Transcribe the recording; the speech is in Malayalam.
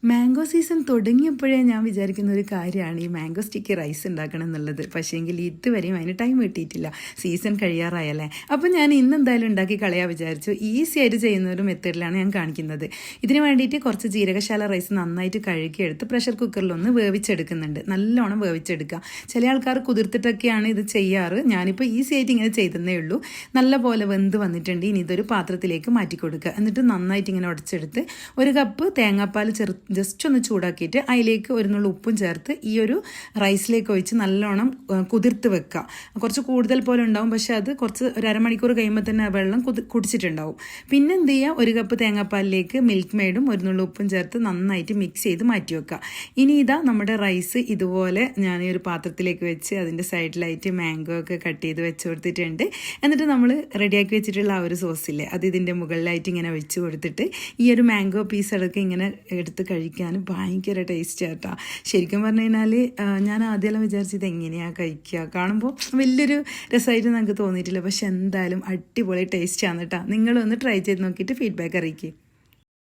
മാംഗോ സീസൺ തുടങ്ങിയപ്പോഴേ ഞാൻ വിചാരിക്കുന്ന ഒരു കാര്യമാണ് ഈ മാംഗോ സ്റ്റിക്കി റൈസ് ഉണ്ടാക്കണം എന്നുള്ളത്. പക്ഷേങ്കിൽ ഇതുവരെയും അതിന് ടൈം കിട്ടിയിട്ടില്ല. സീസൺ കഴിയാറായല്ലേ. അപ്പോൾ ഞാൻ ഇന്ന് എന്തായാലും ഉണ്ടാക്കി കളയാൻ വിചാരിച്ചു. ഈസി ആയിട്ട് ചെയ്യുന്ന ഒരു മെത്തേഡിലാണ് ഞാൻ കാണിക്കുന്നത്. ഇതിന് വേണ്ടിയിട്ട് കുറച്ച് ജീരകശാല റൈസ് നന്നായിട്ട് കഴുകിയെടുത്ത് പ്രഷർ കുക്കറിലൊന്ന് വേവിച്ചെടുക്കുന്നുണ്ട്. നല്ലോണം വേവിച്ചെടുക്കുക. ചില ആൾക്കാർ കുതിർത്തിട്ടൊക്കെയാണ് ഇത് ചെയ്യാറ്. ഞാനിപ്പോൾ ഈസി ആയിട്ട് ഇങ്ങനെ ചെയ്തതേ ഉള്ളൂ. നല്ല പോലെ വെന്ത് വന്നിട്ടുണ്ട്. ഇനി ഇതൊരു പാത്രത്തിലേക്ക് മാറ്റി കൊടുക്കുക. എന്നിട്ട് നന്നായിട്ട് ഇങ്ങനെ ഉടച്ചെടുത്ത് 1 കപ്പ് തേങ്ങാപ്പാൽ ജസ്റ്റ് ഒന്ന് ചൂടാക്കിയിട്ട് അതിലേക്ക് 1 നുള്ളി ഉപ്പും ചേർത്ത് ഈ ഒരു റൈസിലേക്ക് ഒഴിച്ച് നല്ലോണം കുതിർത്ത് വെക്കുക. കുറച്ച് കൂടുതൽ പോലെ ഉണ്ടാവും, പക്ഷേ അത് കുറച്ച് ഒരു അരമണിക്കൂർ കഴിയുമ്പോൾ തന്നെ വെള്ളം കുടിച്ചിട്ടുണ്ടാവും. പിന്നെ എന്ത് ചെയ്യുക, 1 കപ്പ് തേങ്ങാപ്പാലിലേക്ക് മിൽക്ക് മെയ്ഡും 1 നുള്ളി ഉപ്പും ചേർത്ത് നന്നായിട്ട് മിക്സ് ചെയ്ത് മാറ്റി വെക്കുക. ഇനി ഇതാ നമ്മുടെ റൈസ് ഇതുപോലെ ഞാൻ ഈ ഒരു പാത്രത്തിലേക്ക് വെച്ച് അതിൻ്റെ സൈഡിലായിട്ട് മാംഗോ ഒക്കെ കട്ട് ചെയ്ത് വെച്ച് കൊടുത്തിട്ടുണ്ട്. എന്നിട്ട് നമ്മൾ റെഡിയാക്കി വെച്ചിട്ടുള്ള ആ ഒരു സോസില്ലേ, അത് ഇതിൻ്റെ മുകളിലായിട്ട് ഇങ്ങനെ വെച്ച് കൊടുത്തിട്ട് ഈ ഒരു മാംഗോ പീസുകളൊക്കെ ഇങ്ങനെ എടുത്ത് കഴിക്കാൻ ഭയങ്കര ടേസ്റ്റ് ആട്ടാ. ശരിക്കും പറഞ്ഞു കഴിഞ്ഞാൽ ഞാൻ ആദ്യമെല്ലാം വിചാരിച്ചത് എങ്ങനെയാണ് കഴിക്കുക, കാണുമ്പോൾ വലിയൊരു രസമായിട്ട് നമുക്ക് തോന്നിയിട്ടില്ല. പക്ഷെ എന്തായാലും അടിപൊളി ടേസ്റ്റാണ് കേട്ടോ. നിങ്ങളൊന്ന് ട്രൈ ചെയ്ത് നോക്കിയിട്ട് ഫീഡ്ബാക്ക് അറിയിക്കുക.